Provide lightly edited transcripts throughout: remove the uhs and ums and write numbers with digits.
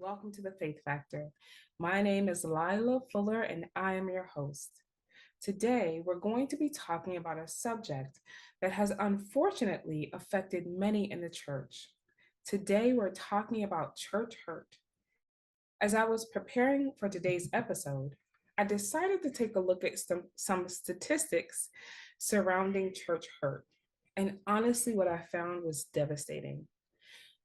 welcome to the Faith Factor. My name is Liela Fuller, and I am your host. Today, we're going to be talking about a subject that has unfortunately affected many in the church. Today, we're talking about church hurt. As I was preparing for today's episode, I decided to take a look at some statistics surrounding church hurt. And honestly, what I found was devastating.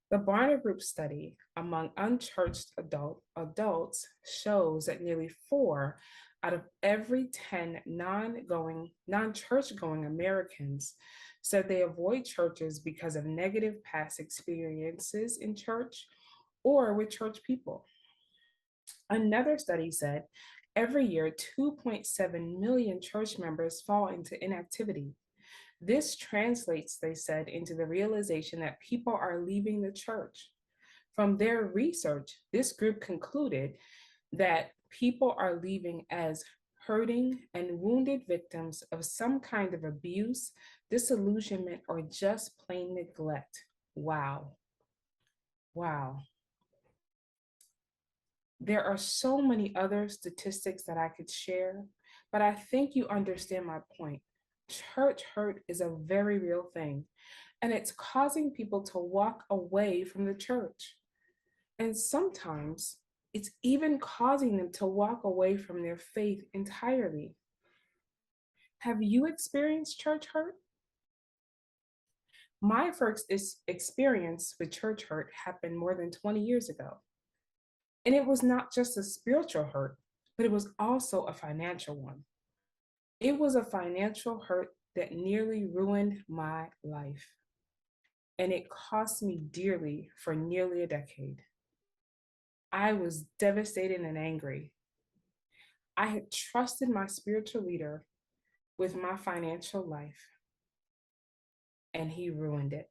The Barna Group study among unchurched adults shows that nearly 4 out of every 10 non-church going Americans said they avoid churches because of negative past experiences in church or with church people. Another study said every year 2.7 million church members fall into inactivity. This translates, they said, into the realization that people are leaving the church. From their research, this group concluded that people are leaving as hurting and wounded victims of some kind of abuse, disillusionment, or just plain neglect. Wow. Wow. There are so many other statistics that I could share, but I think you understand my point. Church hurt is a very real thing, and it's causing people to walk away from the church. And sometimes it's even causing them to walk away from their faith entirely. Have you experienced church hurt? My first experience with church hurt happened more than 20 years ago. And it was not just a spiritual hurt, but it was also a financial one. It was a financial hurt that nearly ruined my life. And it cost me dearly for nearly a decade. I was devastated and angry. I had trusted my spiritual leader with my financial life, and he ruined it.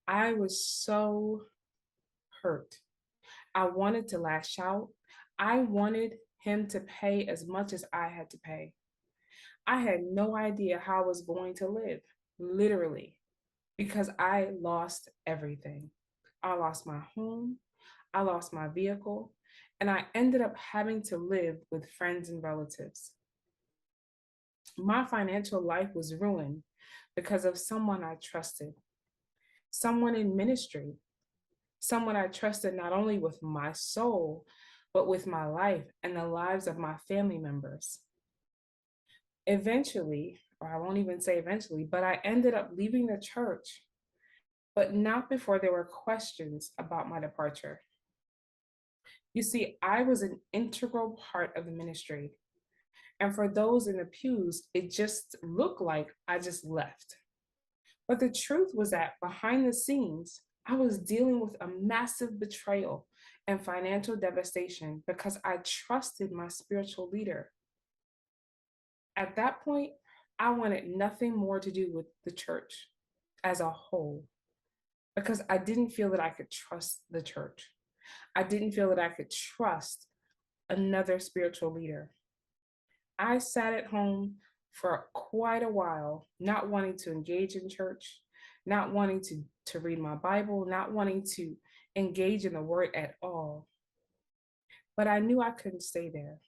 I was so hurt. I wanted to lash out. I wanted him to pay as much as I had to pay. I had no idea how I was going to live, literally, because I lost everything. I lost my home, I lost my vehicle, and I ended up having to live with friends and relatives. My financial life was ruined because of someone I trusted, someone in ministry, someone I trusted not only with my soul, but with my life and the lives of my family members. Eventually, or I won't even say eventually, but I ended up leaving the church, but not before there were questions about my departure. You see, I was an integral part of the ministry. And for those in the pews, it just looked like I just left. But the truth was that behind the scenes, I was dealing with a massive betrayal and financial devastation because I trusted my spiritual leader. At that point, I wanted nothing more to do with the church as a whole because I didn't feel that I could trust the church. I didn't feel that I could trust another spiritual leader. I sat at home for quite a while, not wanting to engage in church, not wanting to read my Bible, not wanting to engage in the word at all. But I knew I couldn't stay there.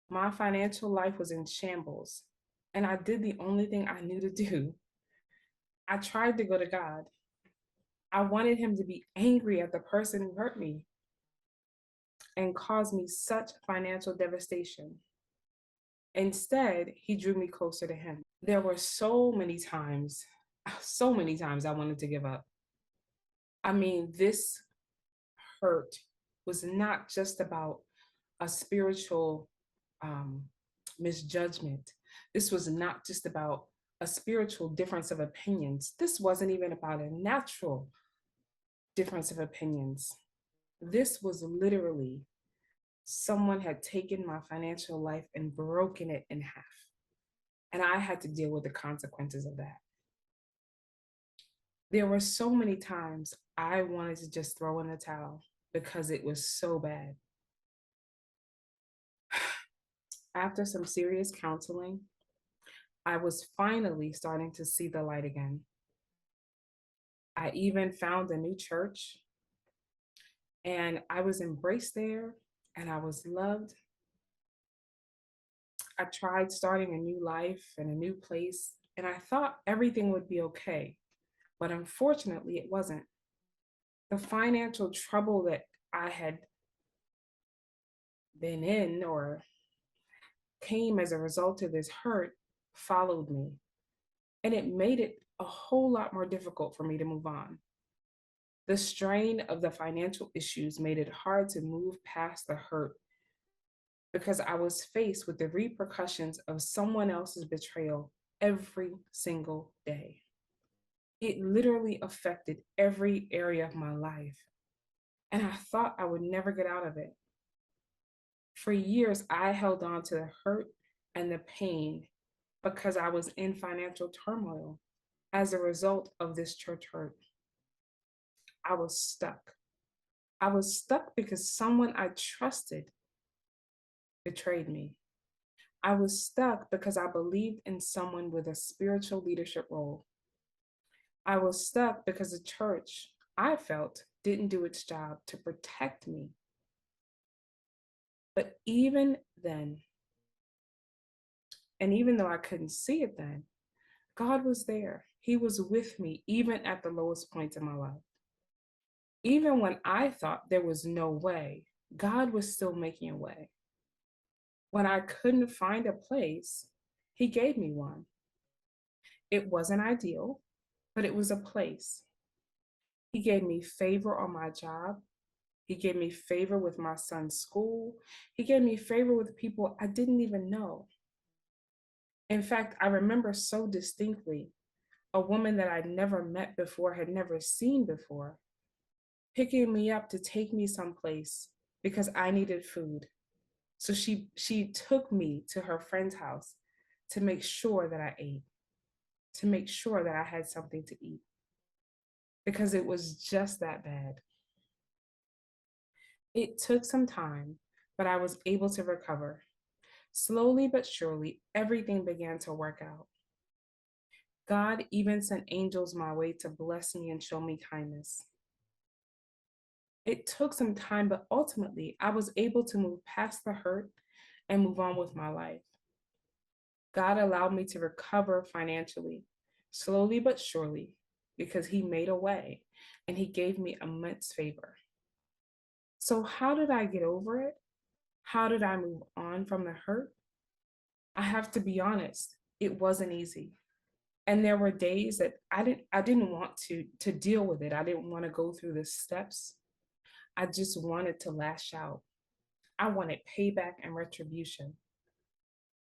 My financial life was in shambles, and I did the only thing I knew to do. I tried to go to God. I wanted him to be angry at the person who hurt me and caused me such financial devastation. Instead, he drew me closer to him. There were so many times I wanted to give up. I mean, this hurt was not just about a spiritual um, misjudgment. This was not just about a spiritual difference of opinions. This wasn't even about a natural difference of opinions. This was literally someone had taken my financial life and broken it in half. And I had to deal with the consequences of that. There were so many times I wanted to just throw in the towel because it was so bad. After some serious counseling, I was finally starting to see the light again. I even found a new church and I was embraced there and I was loved. I tried starting a new life in a new place and I thought everything would be okay. But unfortunately, it wasn't. The financial trouble that I had been in or came as a result of this hurt followed me. And it made it a whole lot more difficult for me to move on. The strain of the financial issues made it hard to move past the hurt because I was faced with the repercussions of someone else's betrayal every single day. It literally affected every area of my life. And I thought I would never get out of it. For years, I held on to the hurt and the pain because I was in financial turmoil as a result of this church hurt. I was stuck. I was stuck because someone I trusted betrayed me. I was stuck because I believed in someone with a spiritual leadership role. I was stuck because the church, I felt, didn't do its job to protect me. But even then, and even though I couldn't see it then, God was there. He was with me, even at the lowest points in my life. Even when I thought there was no way, God was still making a way. When I couldn't find a place, He gave me one. It wasn't ideal, but it was a place. He gave me favor on my job. He gave me favor with my son's school. He gave me favor with people I didn't even know. In fact, I remember so distinctly a woman that I'd never met before, had never seen before, picking me up to take me someplace because I needed food. So she took me to her friend's house to make sure that I ate, to make sure that I had something to eat, because it was just that bad. It took some time, but I was able to recover. Slowly but surely, everything began to work out. God even sent angels my way to bless me and show me kindness. It took some time, but ultimately, I was able to move past the hurt and move on with my life. God allowed me to recover financially, slowly but surely, because He made a way and He gave me immense favor. So, how did I get over it? How did I move on from the hurt? I have to be honest, it wasn't easy. And there were days that I didn't want to deal with it. I didn't want to go through the steps. I just wanted to lash out. I wanted payback and retribution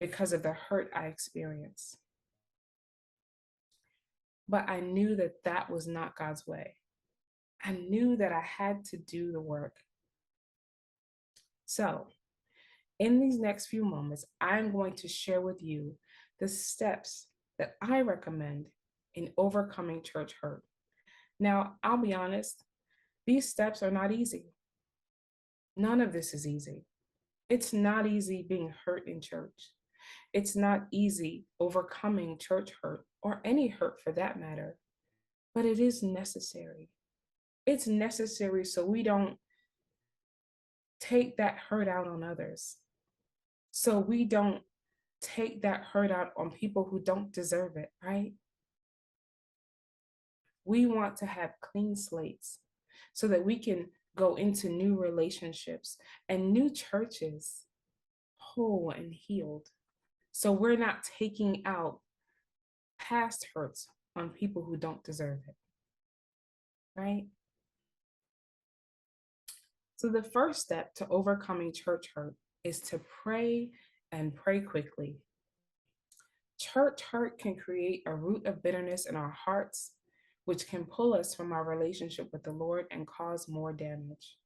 because of the hurt I experienced. But I knew that that was not God's way. I knew that I had to do the work. So, in these next few moments, I'm going to share with you the steps that I recommend in overcoming church hurt. Now, I'll be honest, these steps are not easy. None of this is easy. It's not easy being hurt in church. It's not easy overcoming church hurt or any hurt for that matter, but it is necessary. It's necessary so we don't take that hurt out on others. So we don't take that hurt out on people who don't deserve it, right? We want to have clean slates so that we can go into new relationships and new churches whole and healed. So we're not taking out past hurts on people who don't deserve it, right? So the first step to overcoming church hurt is to pray and pray quickly. Church hurt can create a root of bitterness in our hearts, which can pull us from our relationship with the Lord and cause more damage.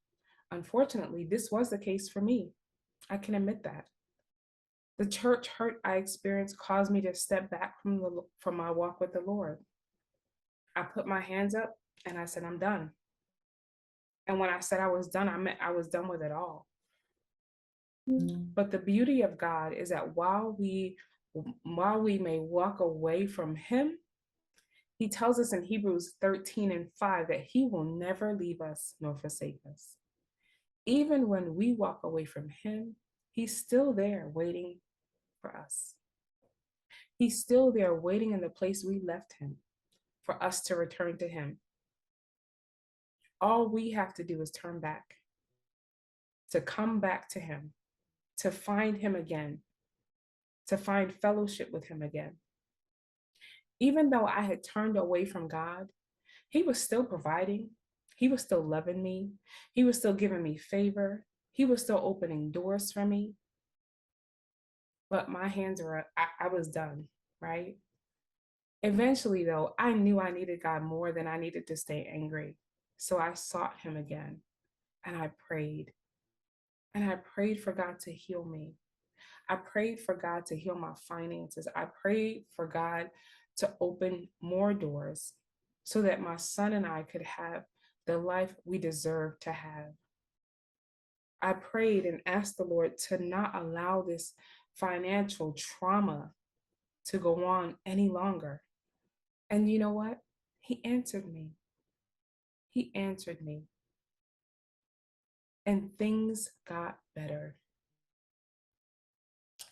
Unfortunately, this was the case for me. I can admit that. The church hurt I experienced caused me to step back from my walk with the Lord. I put my hands up and I said, I'm done. And when I said I was done, I meant I was done with it all. But the beauty of God is that while we may walk away from Him, He tells us in Hebrews 13:5 that he will never leave us nor forsake us. Even when we walk away from him, he's still there waiting for us. He's still there waiting in the place we left him for us to return to him. All we have to do is turn back, to come back to him, to find him again, to find fellowship with him again. Even though I had turned away from God, he was still providing. He was still loving me. He was still giving me favor. He was still opening doors for me. But my hands were, I was done, right? Eventually, though, I knew I needed God more than I needed to stay angry. So I sought him again and I prayed. And I prayed for God to heal me. I prayed for God to heal my finances. I prayed for God to open more doors so that my son and I could have the life we deserve to have. I prayed and asked the Lord to not allow this financial trauma to go on any longer. And you know what? He answered me. He answered me. And things got better.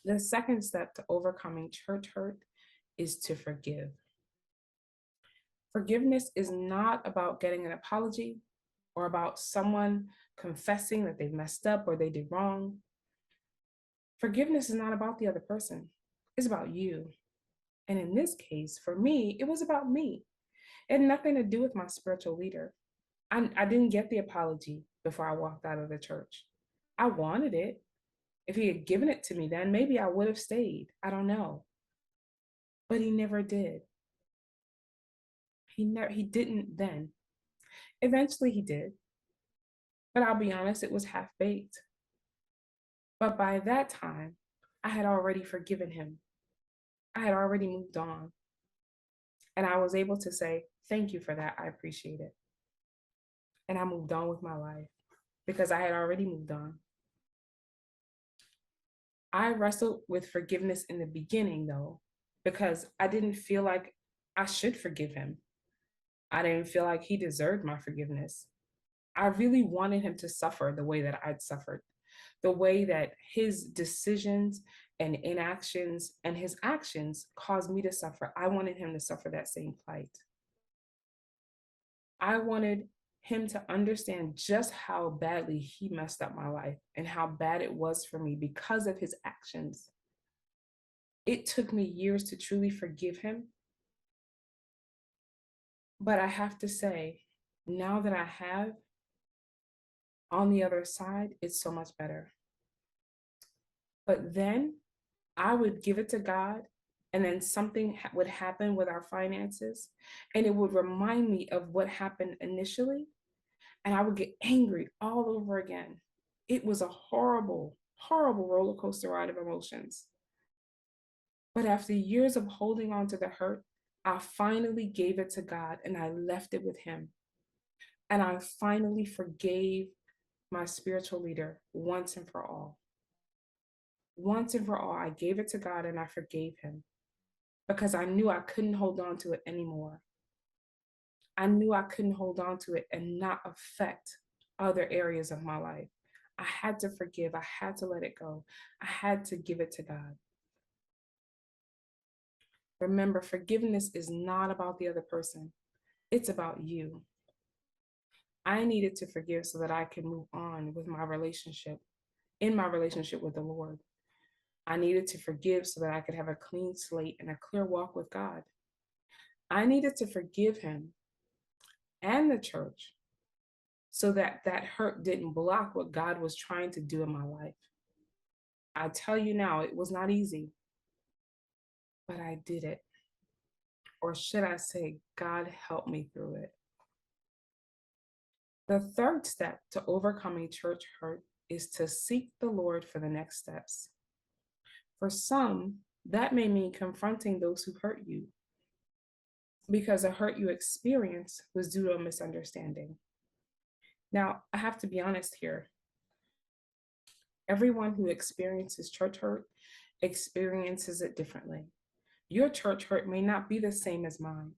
The second step to overcoming church hurt is to forgive. Forgiveness is not about getting an apology or about someone confessing that they messed up or they did wrong. Forgiveness is not about the other person, it's about you. And in this case, for me, it was about me. It had nothing to do with my spiritual leader. I didn't get the apology before I walked out of the church. I wanted it. If he had given it to me then, maybe I would have stayed. I don't know. But he never did. He didn't then. Eventually he did. But I'll be honest, it was half baked. But by that time, I had already forgiven him. I had already moved on. And I was able to say, thank you for that. I appreciate it. And I moved on with my life because I had already moved on. I wrestled with forgiveness in the beginning, though, because I didn't feel like I should forgive him. I didn't feel like he deserved my forgiveness. I really wanted him to suffer the way that I'd suffered, the way that his decisions and inactions and his actions caused me to suffer. I wanted him to suffer that same plight. I wanted him to understand just how badly he messed up my life and how bad it was for me because of his actions. It took me years to truly forgive him. But I have to say, now that I have, on the other side, it's so much better. But then I would give it to God, and then something would happen with our finances, and it would remind me of what happened initially, and I would get angry all over again. It was a horrible, horrible roller coaster ride of emotions. But after years of holding on to the hurt, I finally gave it to God and I left it with him. And I finally forgave my spiritual leader once and for all. Once and for all, I gave it to God and I forgave him because I knew I couldn't hold on to it anymore. I knew I couldn't hold on to it and not affect other areas of my life. I had to forgive. I had to let it go. I had to give it to God. Remember, forgiveness is not about the other person. It's about you. I needed to forgive so that I could move on with my relationship, in my relationship with the Lord. I needed to forgive so that I could have a clean slate and a clear walk with God. I needed to forgive him and the church so that that hurt didn't block what God was trying to do in my life. I tell you now, it was not easy, but I did it. Or should I say, God helped me through it. The third step to overcoming church hurt is to seek the Lord for the next steps. For some, that may mean confronting those who hurt you because the hurt you experienced was due to a misunderstanding. Now, I have to be honest here. Everyone who experiences church hurt experiences it differently. Your church hurt may not be the same as mine.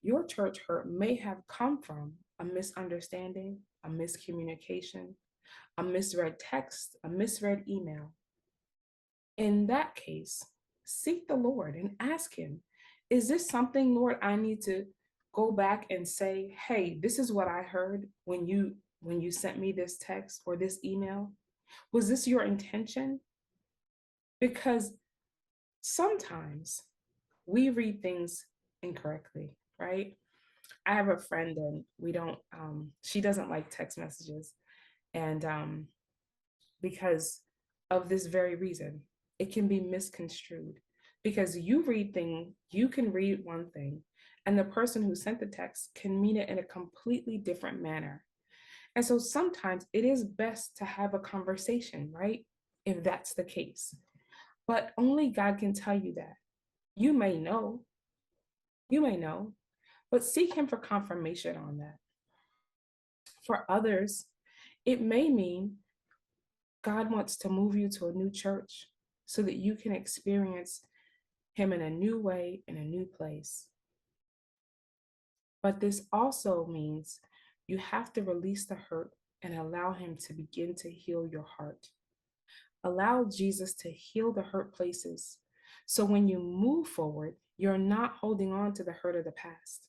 Your church hurt may have come from a misunderstanding, a miscommunication, a misread text, a misread email. In that case, seek the Lord and ask Him, is this something, Lord, I need to go back and say, hey, this is what I heard when you sent me this text or this email? Was this your intention? Because sometimes we read things incorrectly, right? I have a friend and we don't she doesn't like text messages. And because of this very reason, it can be misconstrued. Because you can read one thing, and the person who sent the text can mean it in a completely different manner. And so sometimes it is best to have a conversation, right? If that's the case. But only God can tell you that. You may know, you may know, but seek Him for confirmation on that. For others, it may mean God wants to move you to a new church so that you can experience Him in a new way, in a new place. But this also means you have to release the hurt and allow Him to begin to heal your heart. Allow Jesus to heal the hurt places. So when you move forward, you're not holding on to the hurt of the past.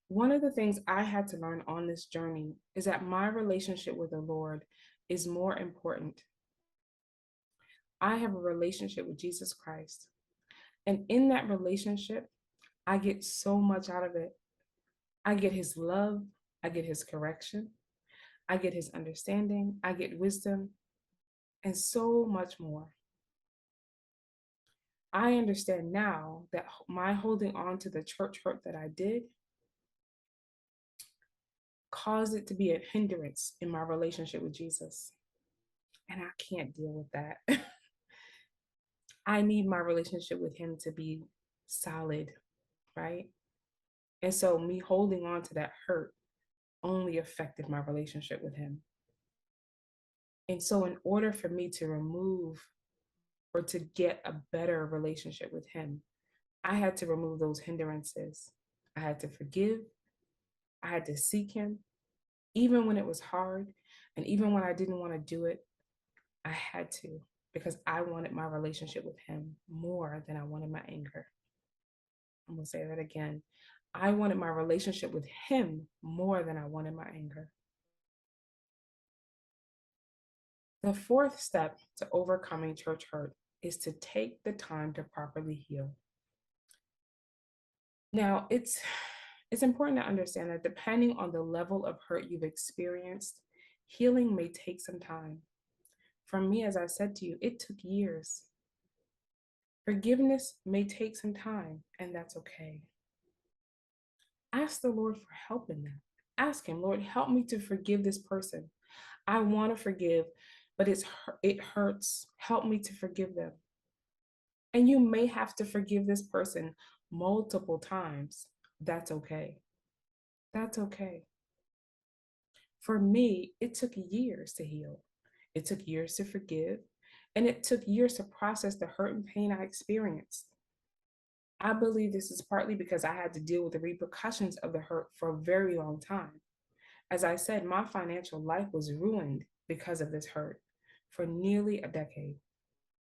One of the things I had to learn on this journey is that my relationship with the Lord is more important. I have a relationship with Jesus Christ. And in that relationship, I get so much out of it. I get His love, I get His correction, I get His understanding, I get wisdom, and so much more. I understand now that my holding on to the church hurt that I did caused it to be a hindrance in my relationship with Jesus. And I can't deal with that. I need my relationship with Him to be solid, right? And so me holding on to that hurt only affected my relationship with Him. And so, in order for me to remove or to get a better relationship with Him, I had to remove those hindrances. I had to forgive. I had to seek Him, even when it was hard. And even when I didn't want to do it, I had to, because I wanted my relationship with Him more than I wanted my anger. I'm going to say that again. I wanted my relationship with Him more than I wanted my anger. The fourth step to overcoming church hurt is to take the time to properly heal. Now, it's important to understand that depending on the level of hurt you've experienced, healing may take some time. For me, as I said to you, it took years. Forgiveness may take some time, and that's okay. Ask the Lord for help in that. Ask Him, Lord, help me to forgive this person. I want to forgive, but it hurts. Help me to forgive them. And you may have to forgive this person multiple times. That's okay. That's okay. For me, it took years to heal. It took years to forgive, and it took years to process the hurt and pain I experienced. I believe this is partly because I had to deal with the repercussions of the hurt for a very long time. As I said, my financial life was ruined because of this hurt for nearly a decade.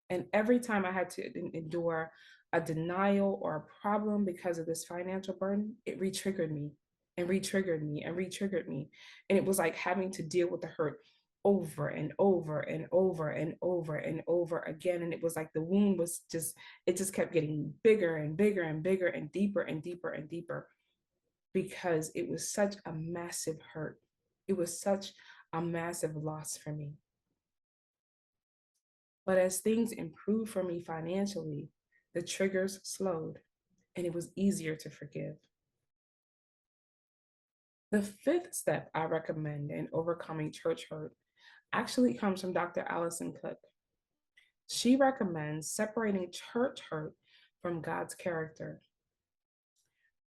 And every time I had to endure a denial or a problem because of this financial burden, it re-triggered me and re-triggered me and re-triggered me. And it was like having to deal with the hurt over and over and over and over and over again. And it was like the wound was just, it just kept getting bigger and bigger and bigger and deeper and deeper and deeper because it was such a massive hurt. It was such a massive loss for me. But as things improved for me financially, the triggers slowed and it was easier to forgive. The fifth step I recommend in overcoming church hurt actually comes from Dr. Allison Cook. She recommends separating church hurt from God's character.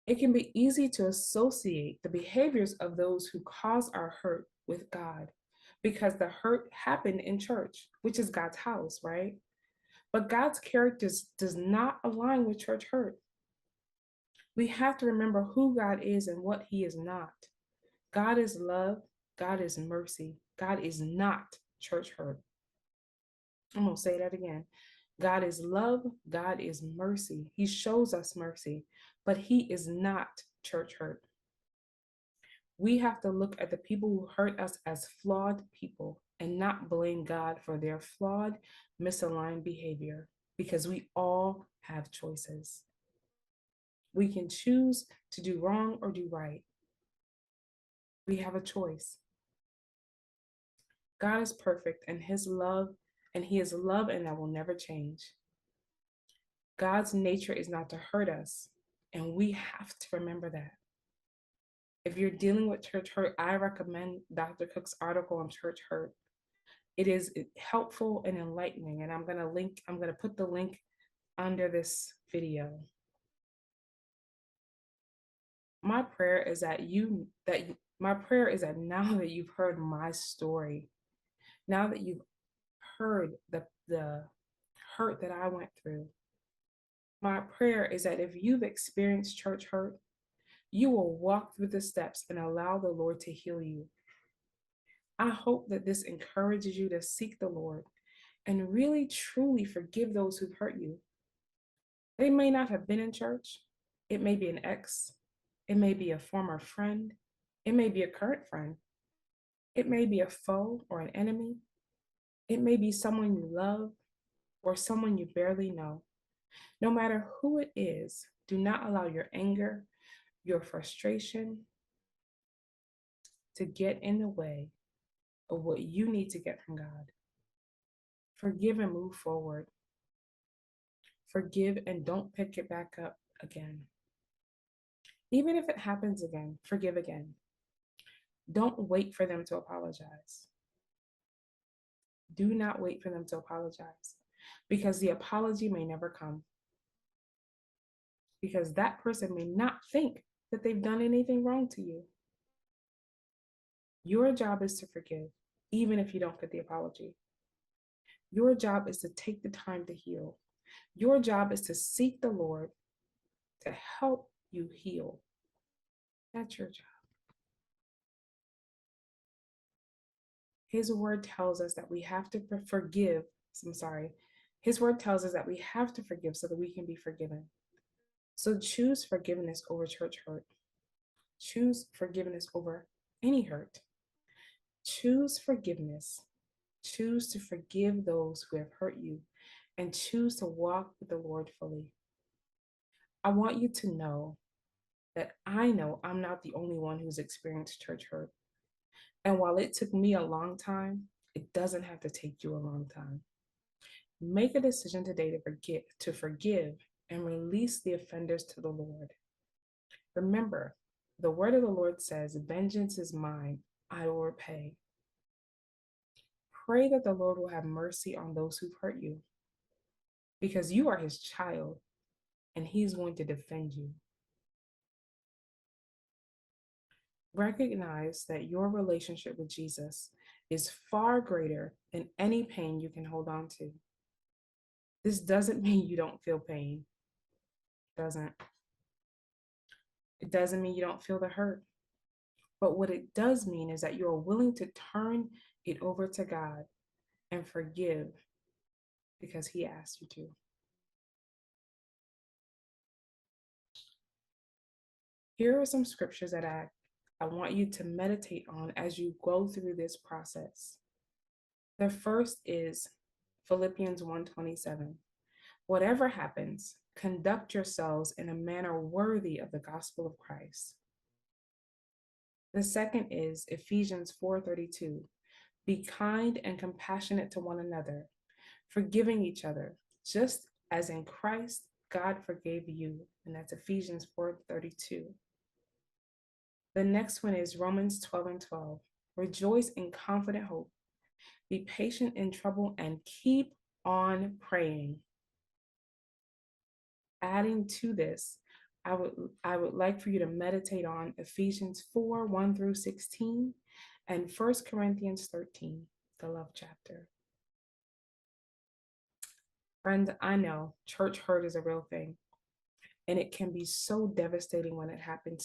It can be easy to associate the behaviors of those who cause our hurt with God because the hurt happened in church, which is God's house, right? But God's character does not align with church hurt. We have to remember who God is and what He is not. God is love, God is mercy, God is not church hurt. I'm going to say that again. God is love, God is mercy. He shows us mercy, but He is not church hurt. We have to look at the people who hurt us as flawed people and not blame God for their flawed, misaligned behavior because we all have choices. We can choose to do wrong or do right. We have a choice. God is perfect and His love, and He is love, and that will never change. God's nature is not to hurt us, and we have to remember that. If you're dealing with church hurt, I recommend Dr. Cook's article on church hurt. It is helpful and enlightening, and I'm going to put the link under this video. My prayer is that now that you've heard my story, now that you've heard the hurt that I went through, my prayer is that if you've experienced church hurt, you will walk through the steps and allow the Lord to heal you. I hope that this encourages you to seek the Lord and really truly forgive those who've hurt you. They may not have been in church. It may be an ex. It may be a former friend. It may be a current friend. It may be a foe or an enemy. It may be someone you love or someone you barely know. No matter who it is, do not allow your anger, your frustration to get in the way of what you need to get from God. Forgive and move forward. Forgive and don't pick it back up again. Even if it happens again, forgive again. Don't wait for them to apologize. Do not wait for them to apologize because the apology may never come. Because that person may not think that they've done anything wrong to you. Your job is to forgive, even if you don't get the apology. Your job is to take the time to heal. Your job is to seek the Lord to help you heal. That's your job. His word tells us that we have to forgive. His word tells us that we have to forgive so that we can be forgiven. So choose forgiveness over church hurt. Choose forgiveness over any hurt. Choose forgiveness. Choose to forgive those who have hurt you and choose to walk with the Lord fully. I want you to know that I know I'm not the only one who's experienced church hurt. And while it took me a long time, it doesn't have to take you a long time. Make a decision today to forgive and release the offenders to the Lord. Remember, the word of the Lord says, "Vengeance is mine, I will repay." Pray that the Lord will have mercy on those who've hurt you because you are His child and He's going to defend you. Recognize that your relationship with Jesus is far greater than any pain you can hold on to. This doesn't mean you don't feel pain. It doesn't mean you don't feel the hurt. But what it does mean is that you're willing to turn it over to God and forgive because He asked you to. Here are some scriptures that I want you to meditate on as you go through this process. The first is Philippians 1:27. Whatever happens, conduct yourselves in a manner worthy of the gospel of Christ. The second is Ephesians 4:32. Be kind and compassionate to one another, forgiving each other, just as in Christ God forgave you. And that's Ephesians 4:32. The next one is Romans 12:12. Rejoice in confident hope. Be patient in trouble and keep on praying. Adding to this, I would like for you to meditate on Ephesians 4:1-16 and 1 Corinthians 13, the love chapter. Friends, I know church hurt is a real thing. and it can be so devastating when it happens.